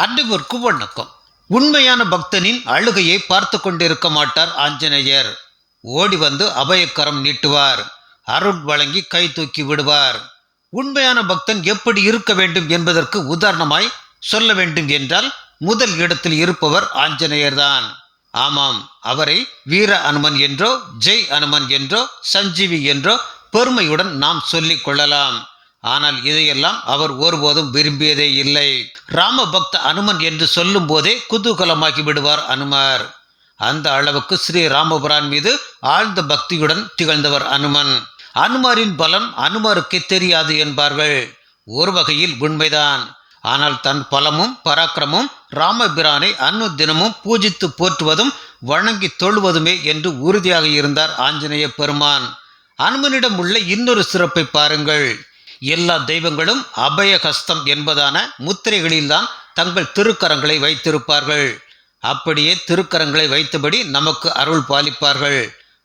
அன்னைவருக்கு வணக்கம். உண்மையான பக்தனின் அழுகையை பார்த்து கொண்டிருக்க மாட்டார் ஆஞ்சநேயர். ஓடி வந்து அபயக்கரம் நீட்டுவார். அருள் வழங்கி கை தூக்கி விடுவார். உண்மையான பக்தன் எப்படி இருக்க வேண்டும் என்பதற்கு உதாரணமாய் சொல்ல வேண்டும் என்றால் முதல் இடத்தில் இருப்பவர் ஆஞ்சநேயர் தான். ஆமாம், அவரை வீர அனுமன் என்றோ ஜெய் அனுமன் என்றோ சஞ்சீவி என்றோ பெருமையுடன் நாம் சொல்லிக் கொள்ளலாம். ஆனால் இதையெல்லாம் அவர் ஒருபோதும் விரும்பியதே இல்லை. ராம பக்த அனுமன் என்று சொல்லும் போதே குதூகலமாகி விடுவார் அனுமர். அந்த அளவுக்கு ஸ்ரீ ராமபுரான் மீது ஆழ்ந்த பக்தியுடன் திகழ்ந்தவர் அனுமன். அனுமரின் பலம் அனுமருக்கு தெரியாது என்பார்கள். ஒரு வகையில் உண்மைதான். ஆனால் தன் பலமும் பராக்கிரமும் ராமபிரானை தினமும் பூஜித்து போற்றுவதும் வணங்கி தொழுவதுமே என்று உறுதியாக இருந்தார் ஆஞ்சநேய பெருமான். அனுமனிடம் உள்ள இன்னொரு சிறப்பை பாருங்கள். எல்லா தெய்வங்களும் அபயஹஸ்தம் என்பதான முத்திரைகளில்தான் தங்கள் திருக்கரங்களை வைத்திருப்பார்கள். அப்படியே திருக்கரங்களை வைத்தபடி நமக்கு அருள் பாலிப்பார்கள்.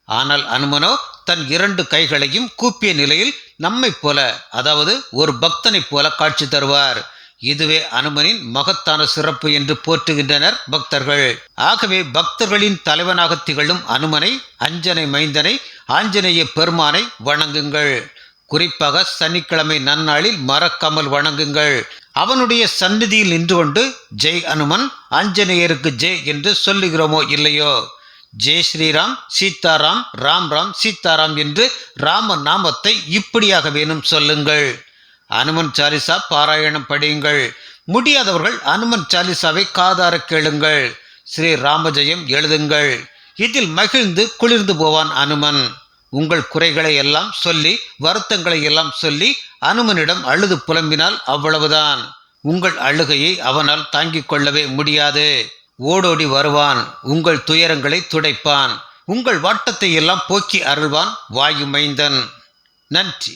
ஆனால் அனுமனோ தன் 2 கைகளையும் கூப்பிய நிலையில் நம்மை போல, அதாவது ஒரு பக்தனைப் போல காட்சி தருவார். இதுவே அனுமனின் மகத்தான சிறப்பு என்று போற்றுகின்றனர் பக்தர்கள். ஆகவே பக்தர்களின் தலைவனாக திகழும் அனுமனை, அஞ்சனை மைந்தனை, ஆஞ்சநேய பெருமானை வணங்குங்கள். குறிப்பாக சனிக்கிழமை நன்னாளில் மறக்காமல் வணங்குங்கள். அவனுடைய சந்நிதியில் நின்று கொண்டு ஜெய் அனுமன், ஆஞ்சநேயருக்கு ஜெய் என்று சொல்லுகிறோமோ இல்லையோ? ஜெய் ஸ்ரீராம் சீதாராம், ராம் ராம் சீதாராம் என்று ராம நாமத்தை இப்படியாக வேணும் சொல்லுங்கள். அனுமன் சாலிசா பாராயணம் படியுங்கள். முடியாதவர்கள் அனுமன் சாலிசாவை காதார கேளுங்கள். ஸ்ரீ ராமஜெயம் எழுதுங்கள். இதில் மகிழ்ந்து குளிர்ந்து போவான் அனுமன். உங்கள் குறைகளை எல்லாம் சொல்லி, வருத்தங்களை எல்லாம் சொல்லி அனுமனிடம் அழுது புலம்பினால் அவ்வளவுதான். உங்கள் அழுகையை அவனால் தாங்கிக் கொள்ளவே முடியாது. ஓடோடி வருவான். உங்கள் துயரங்களை துடைப்பான். உங்கள் வாட்டத்தை எல்லாம் போக்கி அருள்வான் வாயு மைந்தன். நன்றி.